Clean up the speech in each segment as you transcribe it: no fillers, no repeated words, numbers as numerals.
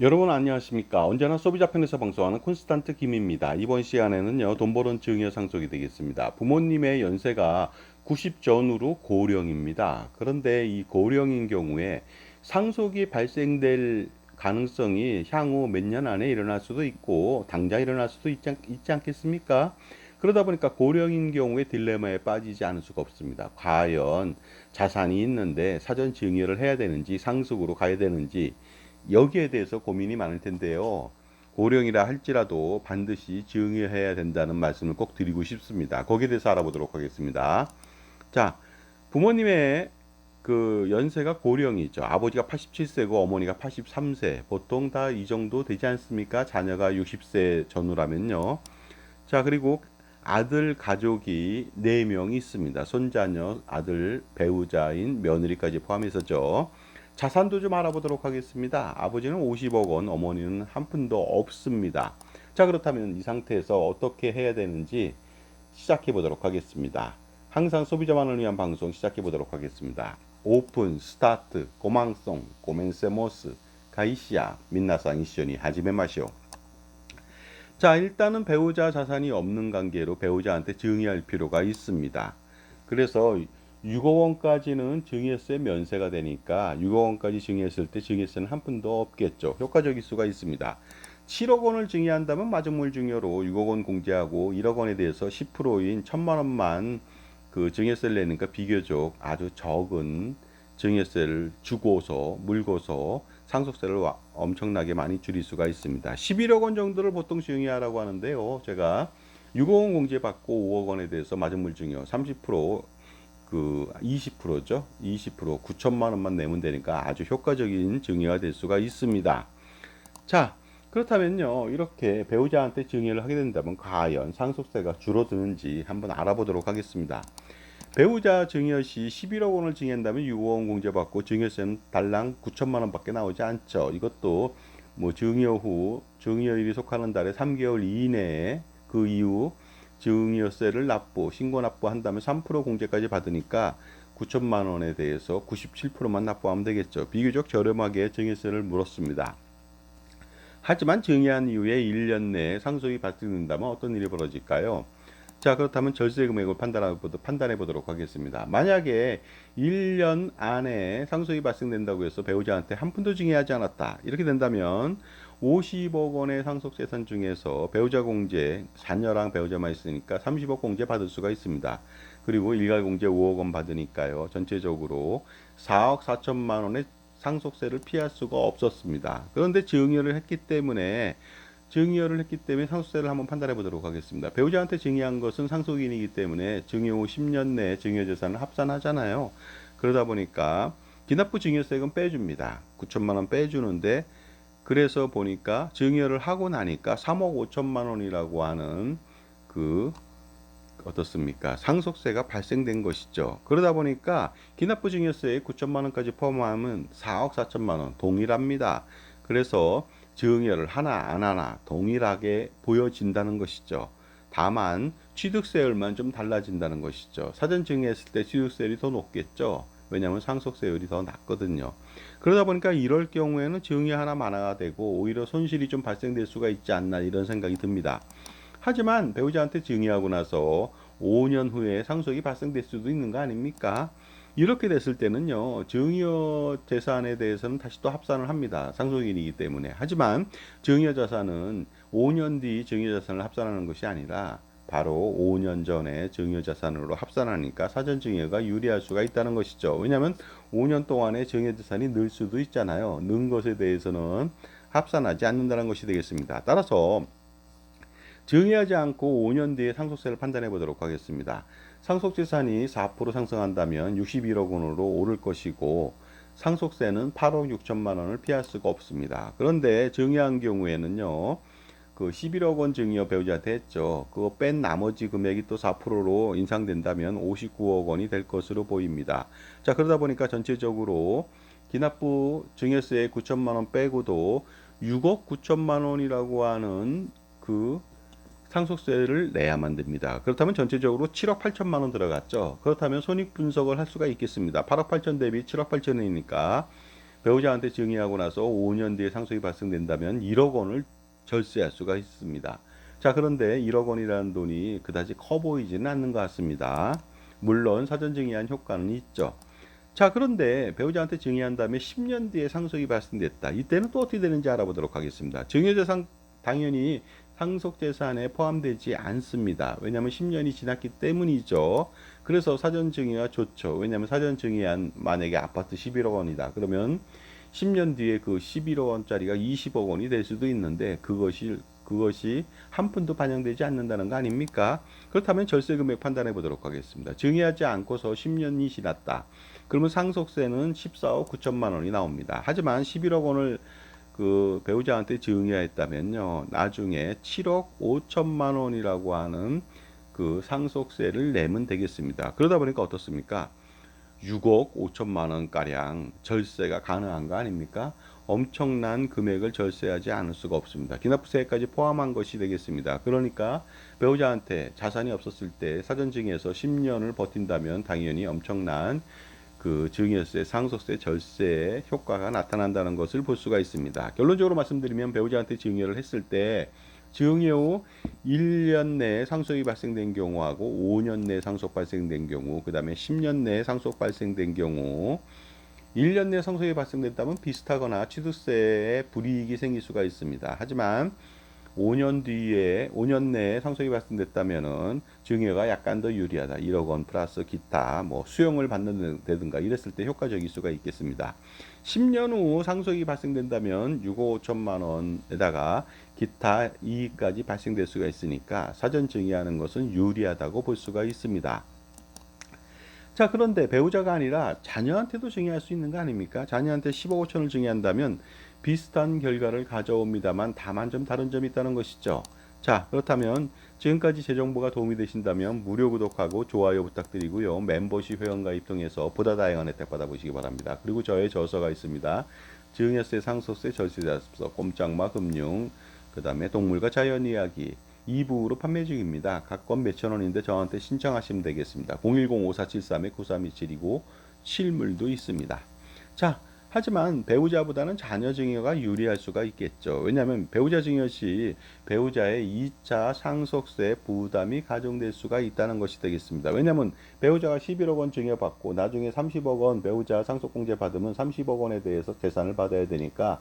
여러분 안녕하십니까? 언제나 소비자 편에서 방송하는 콘스탄트 김입니다. 이번 시간에는요, 돈 버는 증여 상속이 되겠습니다. 부모님의 연세가 90 전후로 고령입니다. 그런데 이 고령인 경우에 상속이 발생될 가능성이 향후 몇 년 안에 일어날 수도 있고 당장 일어날 수도 있지 않겠습니까? 그러다 보니까 고령인 경우에 딜레마에 빠지지 않을 수가 없습니다. 과연 자산이 있는데 사전 증여를 해야 되는지 상속으로 가야 되는지 여기에 대해서 고민이 많을 텐데요. 고령이라 할지라도 반드시 증여해야 된다는 말씀을 꼭 드리고 싶습니다. 거기에 대해서 알아보도록 하겠습니다. 자, 부모님의 그 연세가 고령이죠. 아버지가 87세고 어머니가 83세. 보통 다 이 정도 되지 않습니까? 자녀가 60세 전후라면요. 자, 그리고 아들 가족이 4명이 있습니다. 손자녀, 아들, 배우자인 며느리까지 포함해서죠. 자산도 좀 알아보도록 하겠습니다. 아버지는 50억 원, 어머니는 한 푼도 없습니다. 자, 그렇다면 이 상태에서 어떻게 해야 되는지 시작해 보도록 하겠습니다. 항상 소비자만을 위한 방송 시작해 보도록 하겠습니다. 오픈, 스타트, 고망송, 고멘세모스, 가이시아, 민나상 이시오니 하지메 마시오. 자, 일단은 배우자 자산이 없는 관계로 배우자한테 증여할 필요가 있습니다. 그래서 6억 원까지는 증여세 면세가 되니까 6억 원까지 증여했을 때 증여세는 한 푼도 없겠죠. 효과적일 수가 있습니다. 7억 원을 증여한다면 마지물 증여로 6억 원 공제하고 1억 원에 대해서 10%인 1천만 원만 그 증여세를 내니까 비교적 아주 적은 증여세를 주고서 물고서 상속세를 엄청나게 많이 줄일 수가 있습니다. 11억 원 정도를 보통 증여하라고 하는데요. 제가 6억 원 공제 받고 5억 원에 대해서 마지물 증여 30%그 20%죠. 20% 9천만 원만 내면 되니까 아주 효과적인 증여가 될 수가 있습니다. 자, 그렇다면요. 이렇게 배우자한테 증여를 하게 된다면 과연 상속세가 줄어드는지 한번 알아보도록 하겠습니다. 배우자 증여 시 11억 원을 증여한다면 6억 원 공제받고 증여세는 달랑 9천만 원밖에 나오지 않죠. 이것도 뭐 증여 후 증여일이 속하는 달에 3개월 이내에 그 이후 증여세를 신고 납부한다면 3% 공제까지 받으니까 9천만 원에 대해서 97%만 납부하면 되겠죠. 비교적 저렴하게 증여세를 물었습니다. 하지만 증여한 이후에 1년 내에 상속이 발생된다면 어떤 일이 벌어질까요? 자, 그렇다면 절세 금액을 판단해 보도록 하겠습니다. 만약에 1년 안에 상속이 발생된다고 해서 배우자한테 한 푼도 증여하지 않았다. 이렇게 된다면 50억 원의 상속재산 중에서 배우자 공제, 자녀랑 배우자만 있으니까 30억 공제 받을 수가 있습니다. 그리고 일괄 공제 5억 원 받으니까요. 전체적으로 4억 4천만 원의 상속세를 피할 수가 없었습니다. 그런데 증여를 했기 때문에 상속세를 한번 판단해 보도록 하겠습니다. 배우자한테 증여한 것은 상속인이기 때문에 증여 후 10년 내에 증여재산을 합산하잖아요. 그러다 보니까 기납부 증여세금 빼줍니다. 9천만 원 빼주는데 그래서 보니까 증여를 하고 나니까 3억 5천만 원이라고 하는 그 어떻습니까? 상속세가 발생된 것이죠. 그러다 보니까 기납부 증여세에 9천만 원까지 포함하면 4억 4천만 원 동일합니다. 그래서 증여를 하나 안 하나 동일하게 보여진다는 것이죠. 다만 취득세율만 좀 달라진다는 것이죠. 사전 증여했을 때 취득세율이 더 높겠죠. 왜냐하면 상속세율이 더 낮거든요. 그러다 보니까 이럴 경우에는 증여 하나 만화가 되고 오히려 손실이 좀 발생될 수가 있지 않나 이런 생각이 듭니다. 하지만 배우자한테 증여하고 나서 5년 후에 상속이 발생될 수도 있는 거 아닙니까? 이렇게 됐을 때는요, 증여 재산에 대해서는 다시 또 합산을 합니다. 상속인이기 때문에. 하지만 증여 자산은 5년 뒤 증여 자산을 합산하는 것이 아니라 바로 5년 전에 증여 자산으로 합산하니까 사전 증여가 유리할 수가 있다는 것이죠. 왜냐하면 5년 동안에 증여 자산이 늘 수도 있잖아요. 는 것에 대해서는 합산하지 않는다는 것이 되겠습니다. 따라서 증여하지 않고 5년 뒤에 상속세를 판단해 보도록 하겠습니다. 상속재산이 4% 상승한다면 61억 원으로 오를 것이고 상속세는 8억 6천만 원을 피할 수가 없습니다. 그런데 증여한 경우에는요. 그 11억 원 증여 배우자한테 했죠. 그거 뺀 나머지 금액이 또 4%로 인상된다면 59억 원이 될 것으로 보입니다. 자, 그러다 보니까 전체적으로 기납부 증여세 9천만 원 빼고도 6억 9천만 원이라고 하는 그 상속세를 내야만 됩니다. 그렇다면 전체적으로 7억 8천만 원 들어갔죠. 그렇다면 손익 분석을 할 수가 있겠습니다. 8억 8천 대비 7억 8천이니까 배우자한테 증여하고 나서 5년 뒤에 상속이 발생된다면 1억 원을 절세할 수가 있습니다. 자, 그런데 1억 원이라는 돈이 그다지 커 보이지는 않는 것 같습니다. 물론 사전 증여한 효과는 있죠. 자, 그런데 배우자한테 증여한 다음에 10년 뒤에 상속이 발생됐다. 이때는 또 어떻게 되는지 알아보도록 하겠습니다. 증여재산 당연히 상속재산에 포함되지 않습니다. 왜냐하면 10년이 지났기 때문이죠. 그래서 사전 증여가 좋죠. 왜냐하면 사전 증여한 만약에 아파트 11억 원이다. 그러면 10년 뒤에 그 11억 원짜리가 20억 원이 될 수도 있는데 그것이 한 푼도 반영되지 않는다는 거 아닙니까? 그렇다면 절세 금액 판단해 보도록 하겠습니다. 증여하지 않고서 10년이 지났다. 그러면 상속세는 14억 9천만 원이 나옵니다. 하지만 11억 원을 그 배우자한테 증여했다면요, 나중에 7억 5천만 원이라고 하는 그 상속세를 내면 되겠습니다. 그러다 보니까 어떻습니까? 6억 5천만 원 가량 절세가 가능한 거 아닙니까? 엄청난 금액을 절세하지 않을 수가 없습니다. 기납부세까지 포함한 것이 되겠습니다. 그러니까 배우자한테 자산이 없었을 때 사전증여에서 10년을 버틴다면 당연히 엄청난 그 증여세, 상속세, 절세의 효과가 나타난다는 것을 볼 수가 있습니다. 결론적으로 말씀드리면 배우자한테 증여를 했을 때 증여 후 1년 내에 상속이 발생된 경우하고 5년 내에 상속 발생된 경우, 그 다음에 10년 내에 상속 발생된 경우, 1년 내에 상속이 발생됐다면 비슷하거나 취득세에 불이익이 생길 수가 있습니다. 하지만 5년 내에 상속이 발생됐다면은 증여가 약간 더 유리하다. 1억 원 플러스 기타 뭐 수용을 받는다든가 이랬을 때 효과적일 수가 있겠습니다. 10년 후 상속이 발생된다면 6억 5천만 원에다가 기타 이익까지 발생될 수가 있으니까 사전 증여하는 것은 유리하다고 볼 수가 있습니다. 자, 그런데 배우자가 아니라 자녀한테도 증여할 수 있는 거 아닙니까? 자녀한테 10억 5천을 증여한다면 비슷한 결과를 가져옵니다만 다만 좀 다른 점이 있다는 것이죠. 자, 그렇다면 지금까지 제 정보가 도움이 되신다면 무료 구독하고 좋아요 부탁드리고요. 멤버십 회원가입 통해서 보다 다양한 혜택 받아보시기 바랍니다. 그리고 저의 저서가 있습니다. 증여세, 상속세, 절세자습서, 꼼짝마 금융, 그 다음에 동물과 자연 이야기, 2부로 판매 중입니다. 각 건 몇천 원인데 저한테 신청하시면 되겠습니다. 010-5473-9327이고 실물도 있습니다. 자, 하지만 배우자보다는 자녀 증여가 유리할 수가 있겠죠. 왜냐하면 배우자 증여 시 배우자의 2차 상속세 부담이 가중될 수가 있다는 것이 되겠습니다. 왜냐하면 배우자가 11억 원 증여받고 나중에 30억 원 배우자 상속공제 받으면 30억 원에 대해서 재산을 받아야 되니까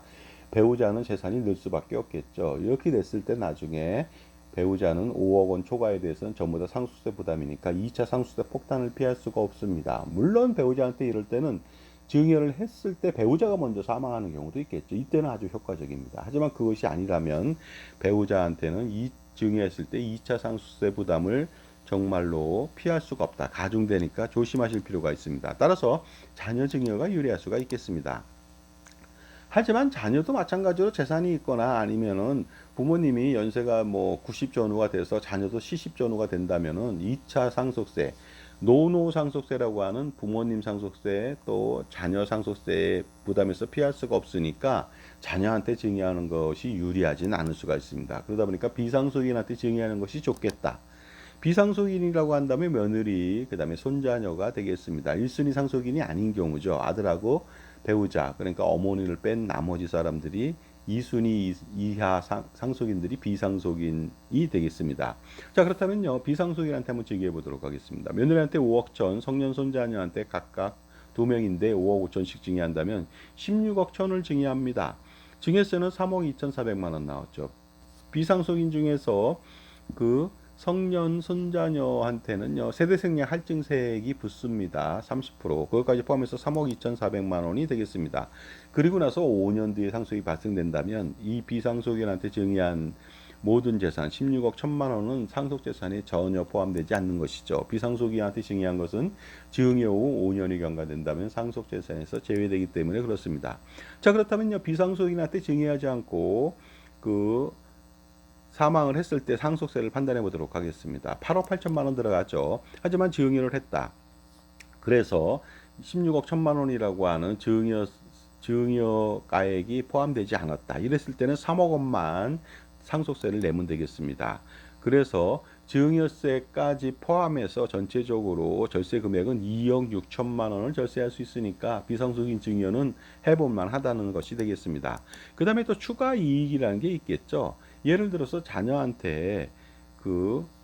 배우자는 재산이 늘 수밖에 없겠죠. 이렇게 됐을 때 나중에 배우자는 5억 원 초과에 대해서는 전부 다 상속세 부담이니까 2차 상속세 폭탄을 피할 수가 없습니다. 물론 배우자한테 이럴 때는 증여를 했을 때 배우자가 먼저 사망하는 경우도 있겠죠. 이때는 아주 효과적입니다. 하지만 그것이 아니라면 배우자한테는 증여했을 때 2차 상속세 부담을 정말로 피할 수가 없다. 가중되니까 조심하실 필요가 있습니다. 따라서 자녀 증여가 유리할 수가 있겠습니다. 하지만 자녀도 마찬가지로 재산이 있거나 아니면은 부모님이 연세가 뭐 90 전후가 돼서 자녀도 70 전후가 된다면은 2차 상속세, 노노 상속세라고 하는 부모님 상속세 또 자녀 상속세 부담에서 피할 수가 없으니까 자녀한테 증여하는 것이 유리하지는 않을 수가 있습니다. 그러다 보니까 비상속인한테 증여하는 것이 좋겠다. 비상속인이라고 한다면 며느리, 그 다음에 손자녀가 되겠습니다. 1순위 상속인이 아닌 경우죠. 아들하고 배우자, 그러니까 어머니를 뺀 나머지 사람들이 2순위 이하 상속인들이 비상속인이 되겠습니다. 자, 그렇다면요, 비상속인한테 한번 증여해 보도록 하겠습니다. 며느리한테 5억 천, 성년 손자녀한테 각각 2명인데 5억 5천씩 증여한다면 16억 천을 증여합니다. 증여세는 3억 2,400만 원 나왔죠. 비상속인 중에서 그 성년 손자녀한테는요 세대생략 할증세액이 붙습니다. 30%. 그것까지 포함해서 3억 2,400만 원이 되겠습니다. 그리고 나서 5년 뒤에 상속이 발생된다면 이 비상속인한테 증여한 모든 재산 16억 1천만 원은 상속재산에 전혀 포함되지 않는 것이죠. 비상속인한테 증여한 것은 증여 후 5년이 경과된다면 상속재산에서 제외되기 때문에 그렇습니다. 자, 그렇다면요 비상속인한테 증여하지 않고 그 사망을 했을 때 상속세를 판단해 보도록 하겠습니다. 8억 8천만 원 들어가죠. 하지만 증여를 했다. 그래서 16억 1천만 원이라고 하는 증여가액이 포함되지 않았다. 이랬을 때는 3억 원만 상속세를 내면 되겠습니다. 그래서 증여세까지 포함해서 전체적으로 절세 금액은 2억 6천만 원을 절세할 수 있으니까 비상속인 증여는 해볼 만하다는 것이 되겠습니다. 그 다음에 또 추가 이익이라는 게 있겠죠. 예를 들어서 자녀한테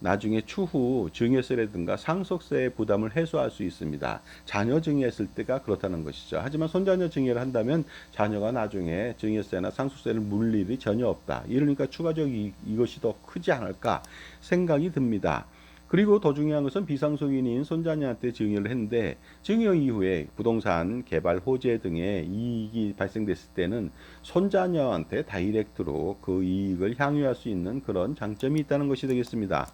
나중에 추후 증여세라든가 상속세 부담을 해소할 수 있습니다. 자녀 증여했을 때가 그렇다는 것이죠. 하지만 손자녀 증여를 한다면 자녀가 나중에 증여세나 상속세를 물릴 일이 전혀 없다. 이러니까 추가적 이것이 더 크지 않을까 생각이 듭니다. 그리고 더 중요한 것은 비상속인인 손자녀한테 증여를 했는데 증여 이후에 부동산 개발 호재 등의 이익이 발생됐을 때는 손자녀한테 다이렉트로 그 이익을 향유할 수 있는 그런 장점이 있다는 것이 되겠습니다.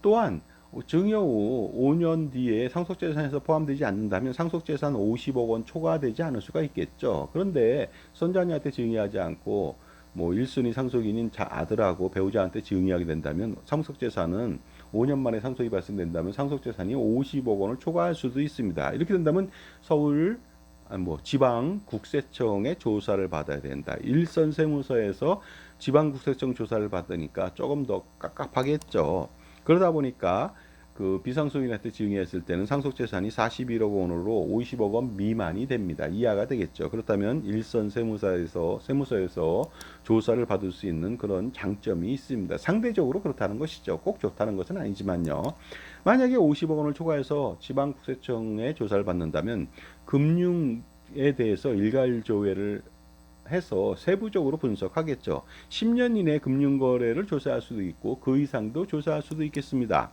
또한 증여 후 5년 뒤에 상속재산에서 포함되지 않는다면 상속재산 50억 원 초과되지 않을 수가 있겠죠. 그런데 손자녀한테 증여하지 않고 뭐 1순위 상속인인 아들하고 배우자한테 증여하게 된다면 상속재산은 5년 만에 상속이 발생된다면 상속재산이 50억 원을 초과할 수도 있습니다. 이렇게 된다면 서울 지방국세청의 조사를 받아야 된다. 일선 세무서에서 지방국세청 조사를 받으니까 조금 더 깝깝하겠죠. 그러다 보니까 비상속인한테 증여했을 때는 상속재산이 41억 원으로 50억 원 미만이 됩니다. 이하가 되겠죠. 그렇다면 일선 세무서에서 조사를 받을 수 있는 그런 장점이 있습니다. 상대적으로 그렇다는 것이죠. 꼭 좋다는 것은 아니지만요. 만약에 50억 원을 초과해서 지방국세청의 조사를 받는다면 금융에 대해서 일괄조회를 해서 세부적으로 분석하겠죠. 10년 이내 금융거래를 조사할 수도 있고 그 이상도 조사할 수도 있겠습니다.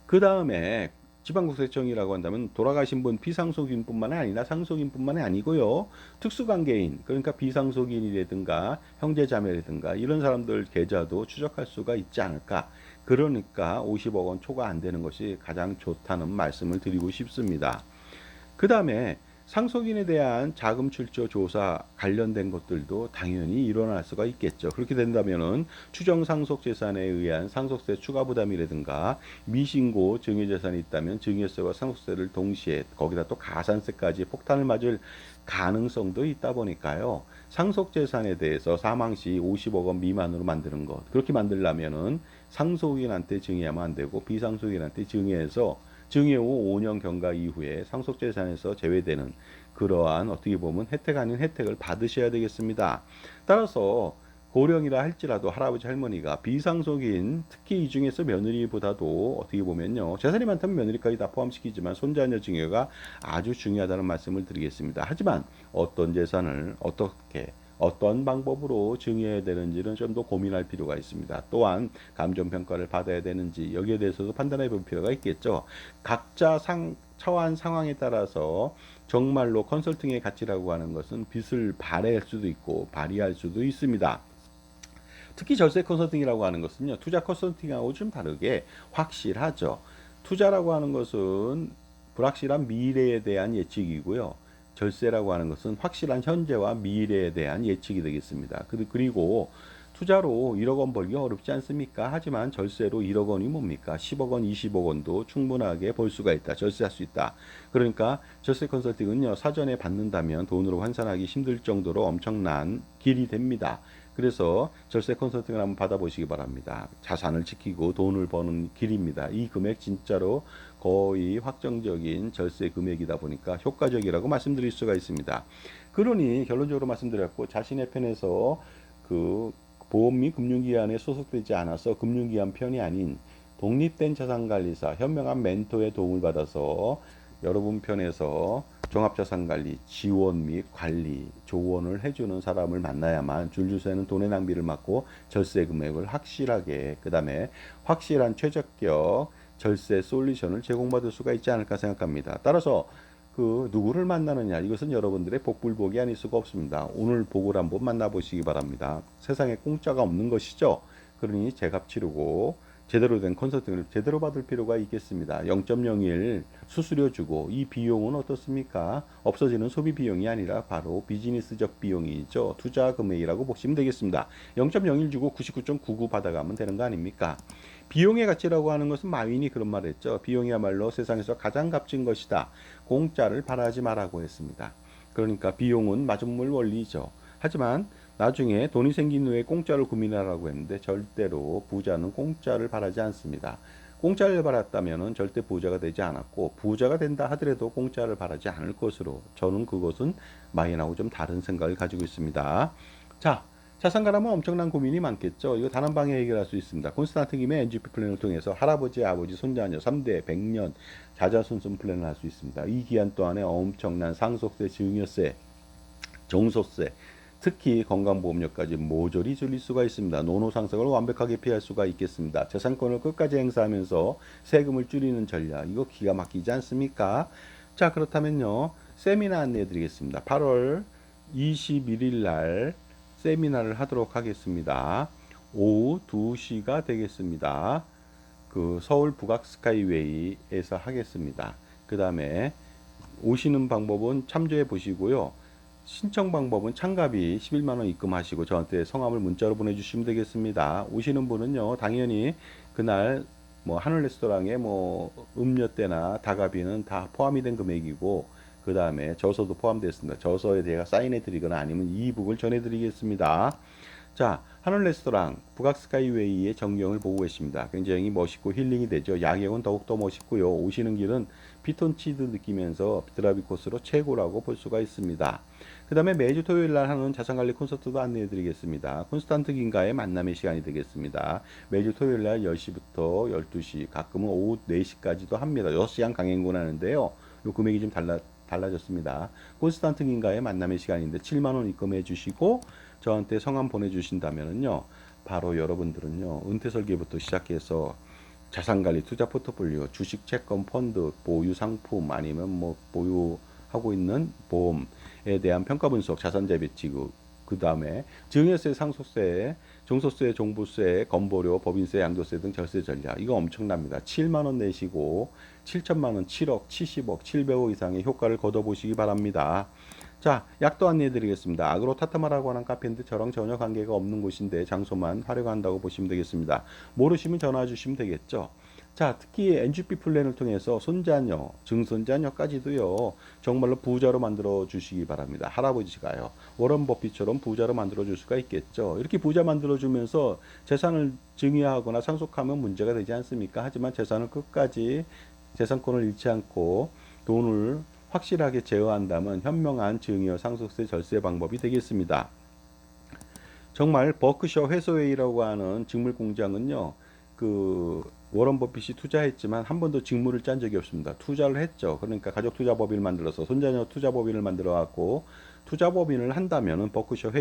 그 다음에 지방국세청이라고 한다면 돌아가신 분 비상속인뿐만 아니라 상속인뿐만 아니고요. 특수관계인 그러니까 비상속인이라든가 형제자매라든가 이런 사람들 계좌도 추적할 수가 있지 않을까. 그러니까 50억 원 초과 안 되는 것이 가장 좋다는 말씀을 드리고 싶습니다. 그 다음에 상속인에 대한 자금 출처 조사 관련된 것들도 당연히 일어날 수가 있겠죠. 그렇게 된다면은 추정 상속 재산에 의한 상속세 추가 부담이라든가 미신고 증여 재산이 있다면 증여세와 상속세를 동시에 거기다 또 가산세까지 폭탄을 맞을 가능성도 있다 보니까요. 상속 재산에 대해서 사망 시 50억 원 미만으로 만드는 것. 그렇게 만들려면은 상속인한테 증여하면 안 되고 비상속인한테 증여해서 증여 후 5년 경과 이후에 상속재산에서 제외되는 그러한 어떻게 보면 혜택 아닌 혜택을 받으셔야 되겠습니다. 따라서 고령이라 할지라도 할아버지 할머니가 비상속인 특히 이 중에서 며느리보다도 어떻게 보면요 재산이 많다면 며느리까지 다 포함시키지만 손자녀 증여가 아주 중요하다는 말씀을 드리겠습니다. 하지만 어떤 재산을 어떤 방법으로 증여해야 되는지는 좀 더 고민할 필요가 있습니다. 또한 감정평가를 받아야 되는지 여기에 대해서도 판단해 볼 필요가 있겠죠. 각자 처한 상황에 따라서 정말로 컨설팅의 가치라고 하는 것은 빚을 발해할 수도 있고 발휘할 수도 있습니다. 특히 절세 컨설팅이라고 하는 것은요. 투자 컨설팅하고 좀 다르게 확실하죠. 투자라고 하는 것은 불확실한 미래에 대한 예측이고요. 절세라고 하는 것은 확실한 현재와 미래에 대한 예측이 되겠습니다. 그리고 투자로 1억 원 벌기 어렵지 않습니까? 하지만 절세로 1억 원이 뭡니까? 10억 원, 20억 원도 충분하게 벌 수가 있다. 절세할 수 있다. 그러니까 절세 컨설팅은요. 사전에 받는다면 돈으로 환산하기 힘들 정도로 엄청난 길이 됩니다. 그래서 절세 컨설팅을 한번 받아보시기 바랍니다. 자산을 지키고 돈을 버는 길입니다. 이 금액 진짜로 거의 확정적인 절세 금액이다 보니까 효과적이라고 말씀드릴 수가 있습니다. 그러니 결론적으로 말씀드렸고 자신의 편에서 보험 및 금융기관에 소속되지 않아서 금융기관 편이 아닌 독립된 자산관리사 현명한 멘토의 도움을 받아서 여러분 편에서 종합자산관리 지원 및 관리 조언을 해주는 사람을 만나야만 줄줄 새는 돈의 낭비를 막고 절세 금액을 확실하게 그 다음에 확실한 최저격 절세 솔루션을 제공받을 수가 있지 않을까 생각합니다. 따라서 누구를 만나느냐 이것은 여러분들의 복불복이 아닐 수가 없습니다. 오늘 복을 한번 만나보시기 바랍니다. 세상에 공짜가 없는 것이죠. 그러니 제값 치르고 제대로 된 컨설팅을 제대로 받을 필요가 있겠습니다. 0.01 수수료 주고 이 비용은 어떻습니까? 없어지는 소비 비용이 아니라 바로 비즈니스적 비용이죠. 투자 금액이라고 보시면 되겠습니다. 0.01 주고 99.99 받아가면 되는 거 아닙니까? 비용의 가치라고 하는 것은 마윈이 그런 말을 했죠. 비용이야말로 세상에서 가장 값진 것이다. 공짜를 바라지 말라고 했습니다. 그러니까 비용은 마중물 원리죠. 하지만 나중에 돈이 생긴 후에 공짜를 고민하라고 했는데 절대로 부자는 공짜를 바라지 않습니다. 공짜를 바랐다면 절대 부자가 되지 않았고 부자가 된다 하더라도 공짜를 바라지 않을 것으로 저는 그것은 마인하고 좀 다른 생각을 가지고 있습니다. 자, 자산가라면 엄청난 고민이 많겠죠. 이거 단 한 방에 해결할 수 있습니다. 콘스탄트 김의 NGP 플랜을 통해서 할아버지, 아버지, 손자녀 3대 100년 자자손손 플랜을 할 수 있습니다. 이 기한 동안에 엄청난 상속세, 증여세, 종소세, 특히 건강보험료까지 모조리 줄일 수가 있습니다. 노노상석을 완벽하게 피할 수가 있겠습니다. 재산권을 끝까지 행사하면서 세금을 줄이는 전략, 이거 기가 막히지 않습니까? 자, 그렇다면요, 세미나 안내해 드리겠습니다. 8월 21일 날 세미나를 하도록 하겠습니다. 오후 2시가 되겠습니다. 그 서울 북악 스카이웨이에서 하겠습니다. 그 다음에 오시는 방법은 참조해 보시고요. 신청 방법은 참가비 11만 원 입금하시고 저한테 성함을 문자로 보내주시면 되겠습니다. 오시는 분은요, 당연히 그날 뭐 하늘 레스토랑에 뭐 음료대나 다가비는 다 포함이 된 금액이고 그 다음에 저서도 포함됐습니다. 저서에 제가 사인해 드리거나 아니면 이북을 전해 드리겠습니다. 자, 하늘 레스토랑 북악 스카이웨이의 전경을 보고 계십니다. 굉장히 멋있고 힐링이 되죠. 야경은 더욱더 멋있고요. 오시는 길은 피톤치드 느끼면서 드라이브 코스로 최고라고 볼 수가 있습니다. 그 다음에 매주 토요일 날 하는 자산관리 콘서트도 안내해 드리겠습니다. 콘스탄트 긴가의 만남의 시간이 되겠습니다. 매주 토요일 날 10시부터 12시, 가끔은 오후 4시까지도 합니다. 6시간 강행군 하는데요. 요 금액이 좀 달라졌습니다. 콘스탄트 긴가의 만남의 시간인데 7만 원 입금해 주시고 저한테 성함 보내주신다면요, 바로 여러분들은요, 은퇴 설계부터 시작해서 자산관리, 투자 포트폴리오, 주식, 채권, 펀드, 보유 상품 아니면 뭐 보유하고 있는 보험에 대한 평가 분석, 자산재 배치, 그 다음에 증여세, 상속세, 종소세, 종부세, 건보료, 법인세, 양도세 등 절세 전략, 이거 엄청납니다. 7만 원 내시고 7천만 원, 7억, 70억, 700억 이상의 효과를 거둬보시기 바랍니다. 자, 약도 안내해 드리겠습니다. 아그로 타타마라고 하는 카페인데 저랑 전혀 관계가 없는 곳인데 장소만 활용한다고 보시면 되겠습니다. 모르시면 전화 주시면 되겠죠. 자, 특히 NGP 플랜을 통해서 손자녀, 증손자녀까지도요, 정말로 부자로 만들어 주시기 바랍니다. 할아버지가요, 워런 버핏처럼 부자로 만들어 줄 수가 있겠죠. 이렇게 부자 만들어 주면서 재산을 증여하거나 상속하면 문제가 되지 않습니까? 하지만 재산을 끝까지 재산권을 잃지 않고 돈을 확실하게 제어한다면 현명한 증여, 상속세, 절세 방법이 되겠습니다. 정말 버크셔 해서웨이라고 하는 직물 공장은요, 그 워런 버핏이 투자했지만 한 번도 직물을 짠 적이 없습니다. 투자를 했죠. 그러니까 가족 투자 법인을 만들어서 손자녀 투자 법인을 만들어 갖고 투자 법인을 한다면은 버크셔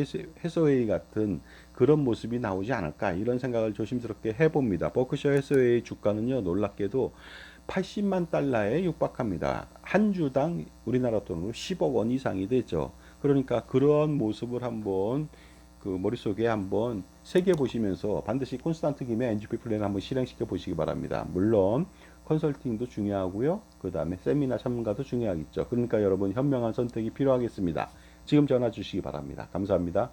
해서웨이 같은 그런 모습이 나오지 않을까, 이런 생각을 조심스럽게 해봅니다. 버크셔 해서웨이 주가는요, 놀랍게도 80만 달러에 육박합니다. 한 주당 우리나라 돈으로 10억 원 이상이 되죠. 그러니까 그런 모습을 한번 그 머릿속에 한번 새겨 보시면서 반드시 콘스탄트 김의 NGP 플랜을 한번 실행시켜 보시기 바랍니다. 물론 컨설팅도 중요하고요. 그 다음에 세미나 참가도 중요하겠죠. 그러니까 여러분 현명한 선택이 필요하겠습니다. 지금 전화 주시기 바랍니다. 감사합니다.